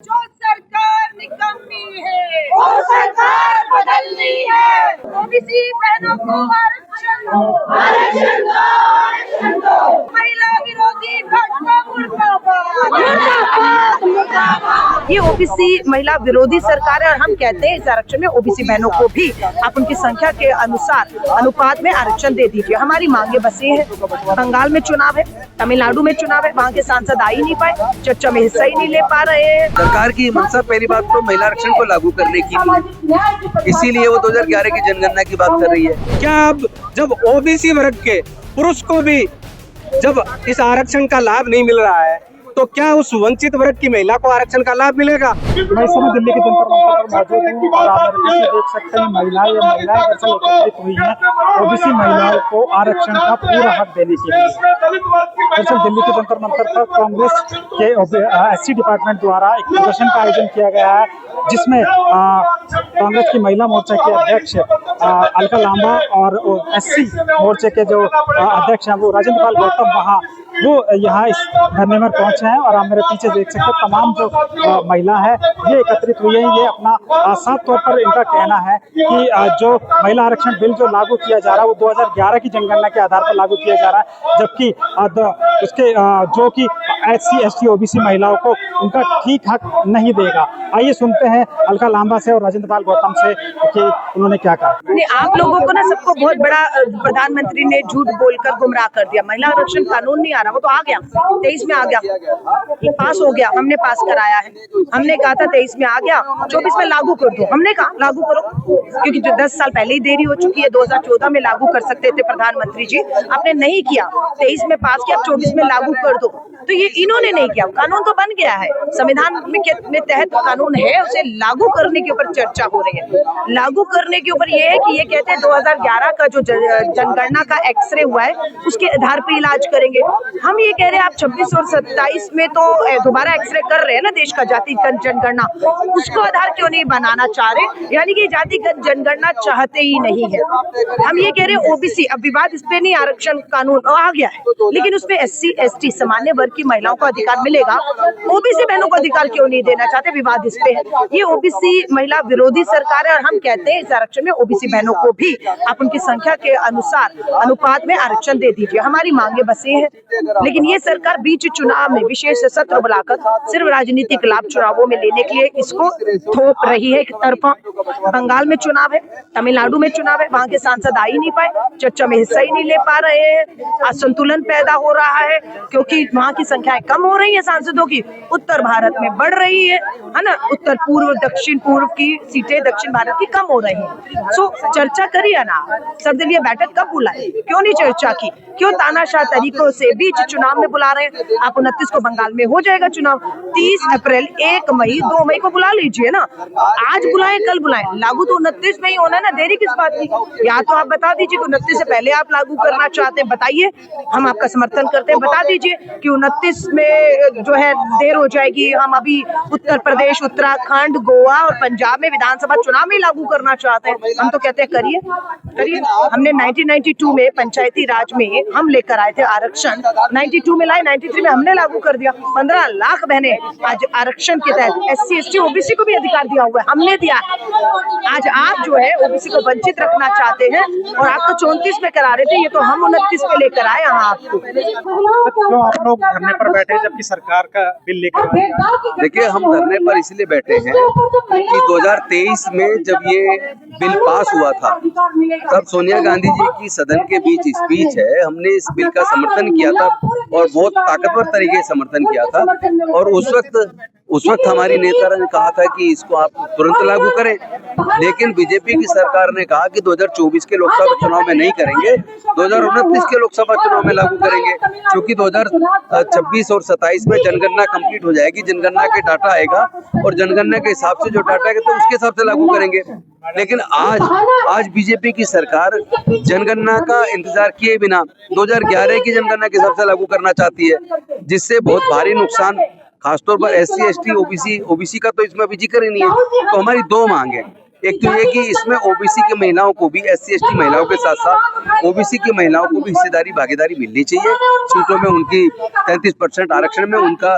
जो सरकार निकम्मी है वो सरकार बदलनी है। ओबीसी बहनों को आरक्षण दो, आरक्षण दो, आरक्षण दो। महिला विरोधी भाजपा मुर्दाबाद, मुर्दाबाद, मुर्दाबाद। ये ओबीसी महिला विरोधी सरकार है और हम कहते हैं इस आरक्षण में ओबीसी बहनों को भी आप उनकी संख्या के अनुसार अनुपात में आरक्षण दे दीजिए। हमारी मांगे बस ये है। बंगाल में चुनाव है, तमिलनाडु में चुनाव है, वहाँ के सांसद आ ही नहीं पाए, चर्चा में हिस्सा ही नहीं ले पा रहे हैं। सरकार की मंशा पहली बात तो महिला आरक्षण को लागू करने की नहीं, इसीलिए वो 2011 की जनगणना की बात कर रही है। क्या अब जब ओबीसी वर्ग के पुरुष को भी जब इस आरक्षण का लाभ नहीं मिल रहा है तो क्या उस वंचित वर्ग की महिला को आरक्षण का लाभ मिलेगा? मैं इस समय दिल्ली के जंतर मंतर पर मौजूद हूँ और आप देख सकते हैं महिलाएं दरअसल एकत्रित हुई हैं ओबीसी महिलाओं को आरक्षण का पूरा हक देने के लिए। दरअसल दिल्ली के जंतर मंतर पर कांग्रेस के एससी डिपार्टमेंट द्वारा एक प्रदर्शन का आयोजन किया गया है जिसमें कांग्रेस की महिला मोर्चा के अध्यक्ष अलका लांबा और एससी मोर्चे के जो अध्यक्ष हैं वो राजेंद्र पाल गौतम वो यहाँ इस धरने में पहुंचे हैं और आप मेरे पीछे देख सकते हैं तमाम जो महिला है ये एकत्रित हुई है। ये अपना साफ तौर पर इनका कहना है कि जो महिला आरक्षण बिल जो लागू किया जा रहा है वो 2011 की जनगणना के आधार पर लागू किया जा रहा है, जबकि उसके जो कि एससी एसटी ओबीसी महिलाओं को उनका ठीक हक नहीं देगा। आइए सुनते हैं अलका लांबा से और राजेंद्र पाल गौतम से कि उन्होंने क्या कहा। आप लोगों को ना सबको बहुत बड़ा प्रधानमंत्री ने झूठ बोलकर गुमराह कर दिया। महिला आरक्षण कानून नहीं आ रहा, वो तो आ गया 23 में आ गया, ये पास हो गया, हमने पास कराया है। हमने कहा था 23 में आ गया, 24 में लागू कर दो, हमने कहा लागू करो क्योंकि जो 10 साल पहले ही देरी हो चुकी है। 2014 में लागू कर सकते थे प्रधानमंत्री जी, आपने नहीं किया। 23 में पास किया, 24 में लागू कर दो, तो ये इन्होंने नहीं किया। कानून तो बन गया है, संविधान में तहत कानून है, उसे लागू करने के ऊपर चर्चा हो रही है। लागू करने के ऊपर ये है कि ये कहते हैं 2011 का जो जनगणना का एक्सरे हुआ है उसके आधार पर इलाज करेंगे। हम ये कह रहे हैं आप 26 और 27 में तो दोबारा एक्सरे कर रहे हैं ना देश का जातिगत जनगणना, उसको आधार क्यों नहीं बनाना चाह रहे? यानी कि जातिगत जनगणना चाहते ही नहीं है। हम ये कह रहे हैं ओबीसी, अब विवाद इस पे नहीं, आरक्षण कानून आ गया है लेकिन उसमें एससी एसटी सामान्य वर्ग की महिलाओं को अधिकार मिलेगा, ओबीसी बहनों को अधिकार क्यों नहीं देना चाहते? विवाद इस पे है। ये ओबीसी महिला विरोधी सरकार है और हम कहते हैं इस आरक्षण में ओबीसी बहनों को भी आप उनकी संख्या के अनुसार अनुपात में आरक्षण दे दीजिए। हमारी मांगे बस ये है। लेकिन ये सरकार बीच चुनाव में विशेष सत्र बुलाकर सिर्फ राजनीतिक लाभ चुनावों में लेने के लिए इसको थोप रही है एक तरफा। बंगाल में चुनाव है, तमिलनाडु में चुनाव है, वहाँ के सांसद आ ही नहीं पाए, चर्चा में हिस्सा ही नहीं ले पा रहे हैं। असंतुलन पैदा हो रहा है क्योंकि वहाँ की संख्याएं कम हो रही है सांसदों की, उत्तर भारत में बढ़ रही है ना। उत्तर पूर्व दक्षिण पूर्व की सीटें दक्षिण भारत की कम हो रही है। सो चर्चा करिए ना, सर्वदलीय बैठक कब बुलाए, क्यों नहीं चर्चा की? क्यों तानाशाह तरीकों से बीच चुनाव में बुला रहे हैं? आप 29 को बंगाल में हो जाएगा चुनाव, 30 अप्रैल, 1 मई, 2 मई को बुला लीजिए ना। आज बुलाएं कल बुलाएं, लागू तो 29 में ही होना है ना, देरी किस बात की? या तो आप बता दीजिए कि 29 से पहले आप लागू करना चाहते हैं, बताइए, हम आपका समर्थन करते हैं। बता दीजिए कि 29 में जो है देर हो जाएगी, हम अभी उत्तर प्रदेश, उत्तराखंड, गोवा और पंजाब में विधानसभा चुनाव में लागू करना चाहते हैं। हम तो कहते हैं करिए करिए। हमने 1992 में पंचायती राज में हम लेकर आए थे आरक्षण, 92 में लाए, 93 में हमने लागू कर दिया। 15 लाख बहनें आज आरक्षण के तहत एससी एसटी ओबीसी को भी अधिकार दिया हुआ है, हमने दिया। आज आप जो है ओबीसी को वंचित रखना चाहते हैं और आप तो 34 में करा रहे थे, ये तो हम 29 में लेकर आए यहाँ आपको। क्यों आप लोग धरने पर बैठे जबकि सरकार का बिल लेकर? देखिए, हम धरने पर इसलिए बैठे हैं कि 2023 में जब ये बिल पास हुआ था तब सोनिया गांधी जी की सदन के बीच स्पीच है, हमने इस बिल का समर्थन किया था और बहुत ताकतवर तरीके से समर्थन किया था। और उस वक्त हमारी नेता ने कहा था कि इसको आप तुरंत लागू करें, लेकिन बीजेपी की सरकार ने कहा कि 2024 के लोकसभा चुनाव में नहीं करेंगे, 2029 के लोकसभा चुनाव में लागू करेंगे, क्योंकि 2026 और 27 में जनगणना कंप्लीट हो जाएगी, जनगणना के डाटा आएगा और जनगणना के हिसाब से जो डाटा आएगा तो उसके हिसाब से लागू करेंगे। लेकिन आज बीजेपी की सरकार जनगणना का इंतजार किए बिना 2011 की जनगणना के हिसाब से लागू करना चाहती है, जिससे बहुत भारी नुकसान खासतौर पर एससी एसटी ओबीसी का तो इसमें अभी जिक्र ही नहीं है। तो हमारी दो मांग है। एक तो ये कि इसमें ओबीसी की महिलाओं को भी, SC ST महिलाओं के साथ साथ ओबीसी की महिलाओं को भी हिस्सेदारी भागीदारी मिलनी चाहिए सीटों में। उनकी 33% आरक्षण में उनका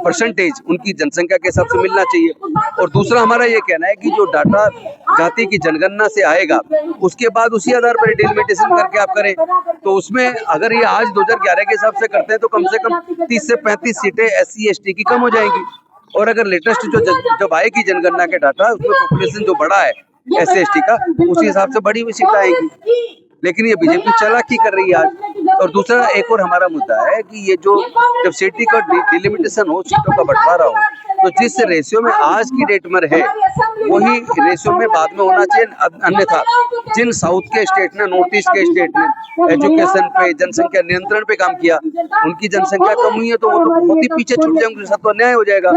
परसेंटेज उनकी जनसंख्या के हिसाब से मिलना चाहिए। और दूसरा हमारा ये कहना है कि जो डाटा जाति की जनगणना से आएगा उसके बाद उसी आधार पर डिलिमिटेशन करके आप करें। तो उसमें अगर ये आज 2011 के हिसाब से करते हैं तो कम से कम 30 से 35 सीटें SC ST की कम हो जाएंगी। और अगर लेटेस्ट जब आएगी जनगणना के डाटा उसमें पॉपुलेशन जो बढ़ा है SC ST का उसी हिसाब से बड़ी हुई सीट आएगी। लेकिन ये बीजेपी चालाकी कर रही है आज। और दूसरा एक और हमारा मुद्दा है कि ये जो जब सीटी का डिलिमिटेशन हो, सीटों का बंटवारा हो, तो जिस रेशियो में आज की डेट में है वही रेशियो में बाद में होना चाहिए। अन्यथा जिन साउथ के स्टेट ने, नॉर्थ ईस्ट के स्टेट ने एजुकेशन पे, जनसंख्या नियंत्रण पे काम किया, उनकी जनसंख्या कम हुई है तो वो तो बहुत ही पीछे छूट जाएंगे, उनके साथ तो अन्याय हो जाएगा।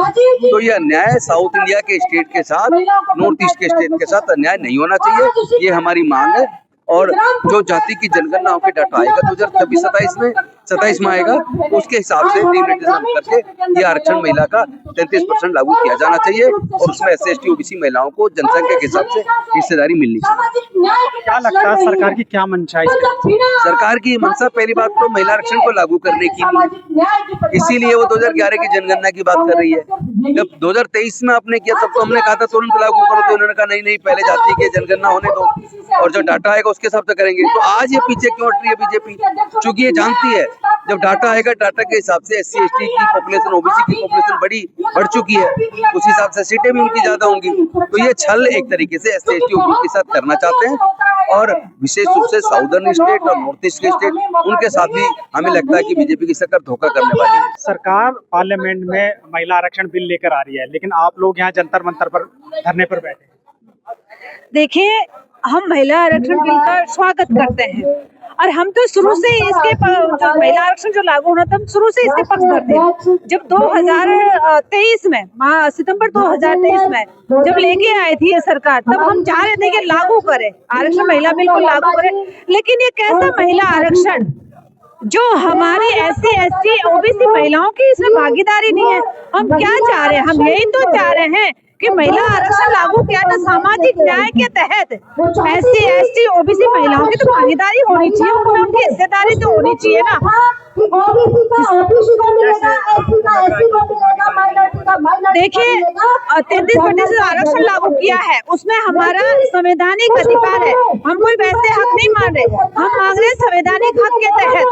तो ये अन्याय साउथ इंडिया के स्टेट के साथ, नॉर्थ ईस्ट के स्टेट के साथ अन्याय नहीं होना चाहिए, ये हमारी मांग है। और जो जाति की जनगणना के डाटा आएगा 2026-27 में आएगा, उसके हिसाब से डिलिमिटेशन करके ये आरक्षण महिला का 33% लागू किया जाना चाहिए और उसमें SC ST OBC महिलाओं को जनसंख्या के हिसाब से हिस्सेदारी मिलनी चाहिए। क्या लगता है सरकार की क्या मंशा है? सरकार की मंशा पहली बात तो महिला आरक्षण को लागू करने की, इसीलिए वो 2011 की जनगणना की बात कर रही है। जब 2023 में आपने किया तब तो हमने कहा था तुरंत लागू करो, तो उन्होंने कहा नहीं पहले जाति की जनगणना होने दो और जो डाटा आएगा उसके हिसाब से करेंगे। तो आज ये पीछे क्यों हट रही है बीजेपी? क्योंकि ये जानती है जब डाटा आएगा, डाटा के हिसाब से SC ST की पॉपुलेशन, OBC की पॉपुलेशन बढ़ चुकी है, उस हिसाब से सीटें भी उनकी ज्यादा होंगी। तो ये छल एक तरीके से SC ST OBC के साथ करना चाहते हैं और विशेष रूप से साउदर्न स्टेट और नॉर्थ ईस्ट के स्टेट, उनके साथ भी हमें लगता है कि बीजेपी की सरकार धोखा करने वाली है। सरकार पार्लियामेंट में महिला आरक्षण बिल लेकर आ रही है, लेकिन आप लोग यहाँ जंतर मंतर पर धरने पर बैठे। देखिए, हम महिला आरक्षण बिल का स्वागत करते हैं और हम तो शुरू से इसके जो महिला आरक्षण जो लागू होना था, हम शुरू से इसके पक्षधर थे। जब 2023 में सितंबर 2023 में जब लेके आई थी ये सरकार, तब हम चाह रहे थे कि लागू करें आरक्षण, महिला बिल को लागू करें। लेकिन ये कैसा महिला आरक्षण जो हमारी SC ST OBC महिलाओं की इसमें भागीदारी नहीं है। हम क्या चाह रहे हैं? हम यही तो चाह रहे हैं कि महिला आरक्षण लागू किया तो सामाजिक न्याय के तहत SC ST OBC महिलाओं की तो भागीदारी होनी चाहिए, उनमें उनकी हिस्सेदारी तो होनी चाहिए ना। देखिए, 33% आरक्षण लागू किया है, उसमें हमारा संवैधानिक अधिकार है, हम कोई वैसे हक नहीं मान रहे, हम मांग रहे संवैधानिक हक के तहत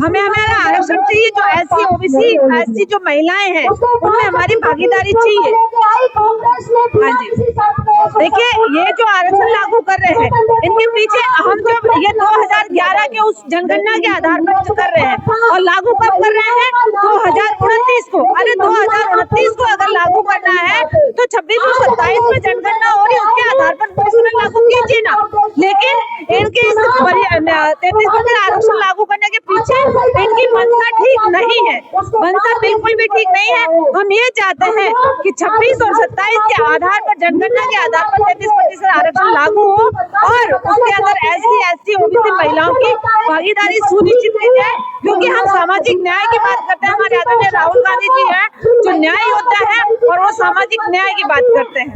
हमें हमारा आरक्षण चाहिए। जो SC OBC SC जो महिलाएं हैं उनमें हमारी भागीदारी चाहिए। हाँ जी, देखिए, ये जो आरक्षण लागू कर रहे हैं इनके पीछे हम जब ये 2011 के उस जनगणना के आधार पर कर रहे हैं और लागू कब कर रहे हैं? 2029 को। अरे 2029 को अगर लागू करना है तो 26 और 27 में जनगणना हो रही है, उसके आधार पर उसमें लागू कीजिए ना। लेकिन इनके 33% आरक्षण लागू करने के पीछे इनकी मंशा ठीक नहीं है, मंशा बिल्कुल भी ठीक नहीं है। हम ये चाहते हैं कि 26 और 27 के आधार पर, जनगणना के आधार पर 33% आरक्षण लागू हो और उसके अंदर SC ST OBC महिलाओं की भागीदारी सुनिश्चित की जाए। क्योंकि हम सामाजिक न्याय की बात करते हैं, हमारे आदरणीय राहुल गांधी जी हैं जो न्याय योद्धा है और वो सामाजिक न्याय की बात करते हैं।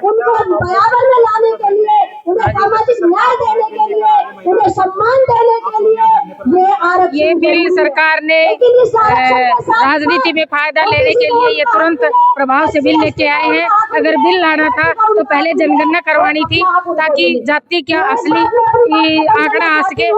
उनको बराबर में लाने के लिए, उन्हें सामाजिक न्याय देने के लिए, उन्हें सम्मान देने के लिए ये बिल सरकार ने राजनीति में फायदा लेने के लिए ये तुरंत प्रभाव से बिल लेके आए हैं। अगर बिल लाना था तो पहले जनगणना करवानी थी ताकि जाति का असली आंकड़ा आ सके,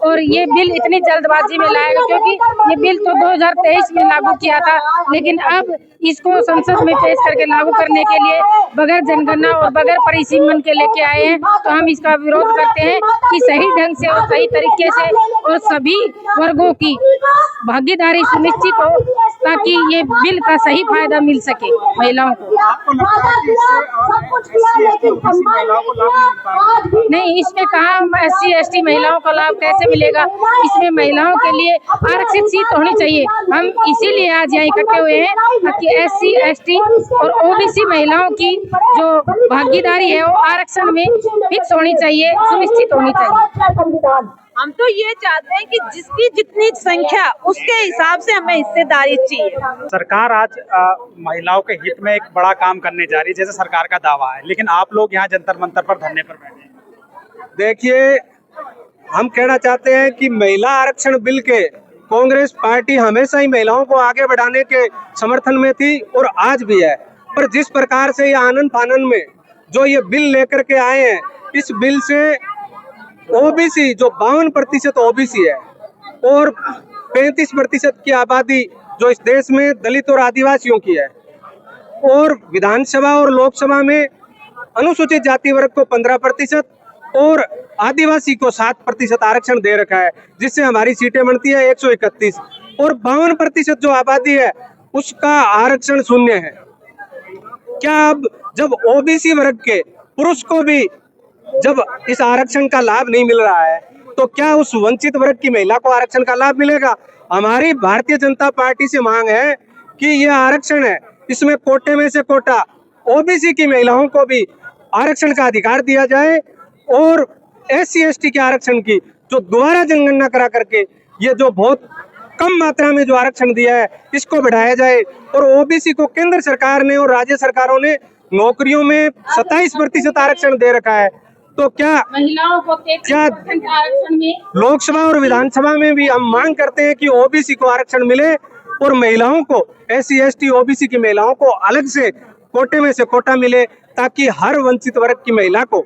और ये बिल इतनी जल्दबाजी में लाएगा क्योंकि ये बिल तो 2023 में लागू किया था, लेकिन अब इसको संसद में पेश करके लागू करने के लिए बगैर जनगणना और बगैर परिसीमन के लेके आए हैं। तो हम इसका विरोध करते हैं कि सही ढंग से और सही तरीके से और सभी वर्गों की भागीदारी सुनिश्चित हो ताकि ये बिल का सही फायदा मिल सके महिलाओं को। नहीं, इसमें कहा SC ST महिलाओं का लाभ कैसे मिलेगा? इसमें महिलाओं के लिए आरक्षित सीट होनी चाहिए। हम इसीलिए आज यहाँ इकट्ठे हुए हैं ताकि SC ST और OBC महिलाओं की जो भागीदारी है वो आरक्षण में फिक्स होनी चाहिए, सुनिश्चित होनी चाहिए। हम तो ये चाहते हैं कि जिसकी जितनी संख्या उसके हिसाब से हमें हिस्सेदारी चाहिए। सरकार आज महिलाओं के हित में एक बड़ा काम करने जा रही है, जैसे सरकार का दावा है, लेकिन आप लोग यहाँ जंतर मंतर पर धरने पर बैठे हैं। देखिए, हम कहना चाहते हैं कि महिला आरक्षण बिल के कांग्रेस पार्टी हमेशा ही महिलाओं को आगे बढ़ाने के समर्थन में थी और आज भी है। पर जिस प्रकार से ये आनन फानन में जो ये बिल लेकर के आए हैं, इस बिल से ओबीसी जो 52% ओबीसी है और 35% की आबादी जो इस देश में दलित और आदिवासियों की है, और विधानसभा और लोकसभा में अनुसूचित जाति वर्ग को 15% और आदिवासी को 7% आरक्षण दे रखा है, जिससे हमारी सीटें बनती है 131 और 52% जो आबादी है उसका आरक्षण शून्य है। क्या अब जब ओबीसी वर्ग के पुरुष को भी जब इस आरक्षण का लाभ नहीं मिल रहा है, तो क्या उस वंचित वर्ग की महिला को आरक्षण का लाभ मिलेगा? हमारी भारतीय जनता पार्टी से मांग है कि यह आरक्षण है, इसमें कोटे में से कोटा ओबीसी की महिलाओं को भी आरक्षण का अधिकार दिया जाए और SC/ST के आरक्षण की जो दोबारा जनगणना करा करके ये जो बहुत कम मात्रा में जो आरक्षण दिया है इसको बढ़ाया जाए। और ओबीसी को केंद्र सरकार ने और राज्य सरकारों ने नौकरियों में 27% आरक्षण दे रखा है, तो क्या महिलाओं को 33% आरक्षण में लोकसभा और विधानसभा में भी हम मांग करते हैं कि ओबीसी को आरक्षण मिले और महिलाओं को SC/ST ओबीसी की महिलाओं को अलग से कोटे में से कोटा मिले, ताकि हर वंचित वर्ग की महिला को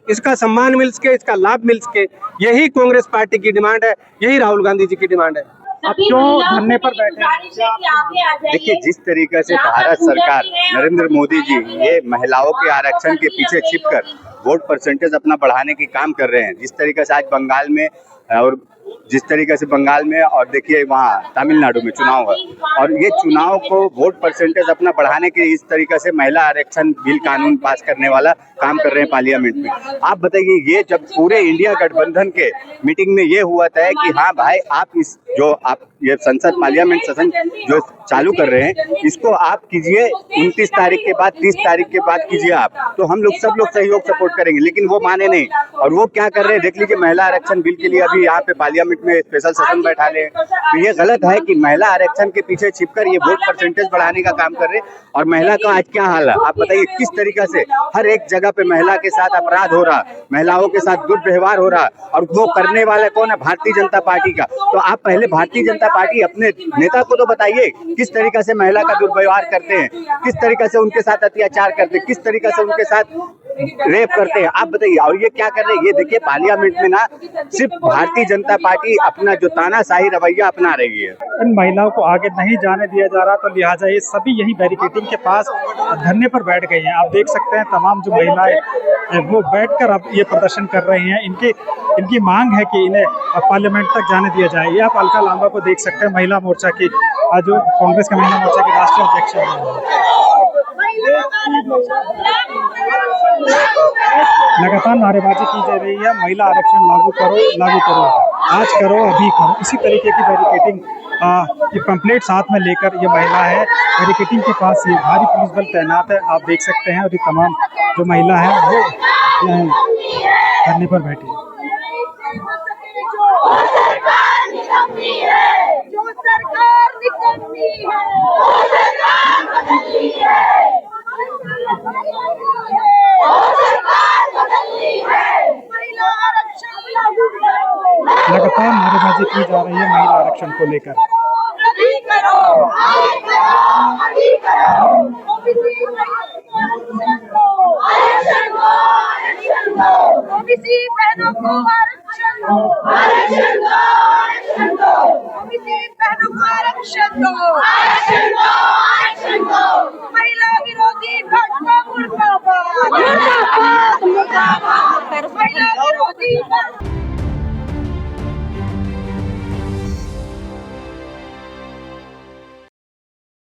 इसका सम्मान मिल सके, इसका लाभ मिल सके। यही कांग्रेस पार्टी की डिमांड है, यही राहुल गांधी जी की डिमांड है। आप क्यों धरने पर बैठे हैं? देखिए, जिस तरीके से भारत सरकार नरेंद्र मोदी जी ये महिलाओं के आरक्षण के पीछे छिपकर वोट परसेंटेज अपना बढ़ाने की काम कर रहे हैं, जिस तरीके से आज बंगाल में और जिस तरीके से बंगाल में और देखिए वहाँ तमिलनाडु में चुनाव है, और ये चुनाव को वोट परसेंटेज अपना बढ़ाने के इस तरीके से महिला आरक्षण बिल कानून पास करने वाला काम कर रहे हैं पार्लियामेंट में। आप बताइए, ये जब पूरे इंडिया गठबंधन के मीटिंग में ये हुआ था कि हाँ भाई, आप इस जो आप ये संसद पार्लियामेंट सेशन जो चालू कर रहे हैं इसको आप कीजिए 29 तारीख के बाद 30 तारीख के बाद कीजिए आप, तो हम लोग सब लोग सहयोग सपोर्ट करेंगे। लेकिन वो माने नहीं, और वो क्या कर रहे हैं देख लीजिए, महिला आरक्षण बिल के लिए अभी यहाँ पे पार्लियामेंट में स्पेशल सेशन बैठा ले। तो ये गलत है कि महिला आरक्षण के पीछे छिपकर ये वोट परसेंटेज बढ़ाने का काम कर रहे हैं। और महिला का आज क्या हाल है आप बताइए, किस तरीके से हर एक जगह पे महिला के साथ अपराध हो रहा, महिलाओं के साथ दुर्व्यवहार हो रहा, और वो करने वाला कौन है? भारतीय जनता पार्टी का। तो आप पहले भारतीय जनता पार्टी अपने नेता को तो बताइए किस तरीके से महिला का दुर्व्यवहार करते हैं, किस तरीके से उनके साथ अत्याचार करते हैं, किस तरीके से उनके साथ रेप करते हैं, आप बताइए। और ये क्या कर रहे हैं? ये देखिए पार्लियामेंट में ना सिर्फ भारतीय जनता पार्टी अपना जो तानाशाही रवैया अपना रही है। इन महिलाओं को आगे नहीं जाने दिया जा रहा, तो लिहाजा ये सभी यही बैरिकेडिंग के पास धरने पर बैठ गई हैं। आप देख सकते हैं तमाम जो महिलाएं वो बैठकर अब ये प्रदर्शन कर रही हैं। इनकी मांग है कि इन्हें पार्लियामेंट तक जाने दिया जाए। ये आप अलका लांबा को देख सकते हैं, महिला मोर्चा की जो कांग्रेस के महिला मोर्चा की राष्ट्रीय अध्यक्ष है। लगातार नारेबाजी की जा रही है, महिला आरक्षण लागू करो, लागू करो, आज करो, अभी करो। इसी तरीके की बैरिकेडिंग ये पंपलेट साथ में लेकर ये महिला है बैरिकेडिंग के पास ये भारी पुलिस बल तैनात है, आप देख सकते हैं। और ये तमाम जो महिला है वो धरने पर बैठी है। लगातार नारेबाजी की जा रही है महिला आरक्षण को लेकर। ओबीसी बहनों को आरक्षण दो, आरक्षण दो, आरक्षण दो, ओबीसी बहनों को आरक्षण दो, आरक्षण दो, आरक्षण दो, महिला विरोधी भाजपा मुर्दाबाद, मुर्दाबाद, मुर्दाबाद, महिला विरोधी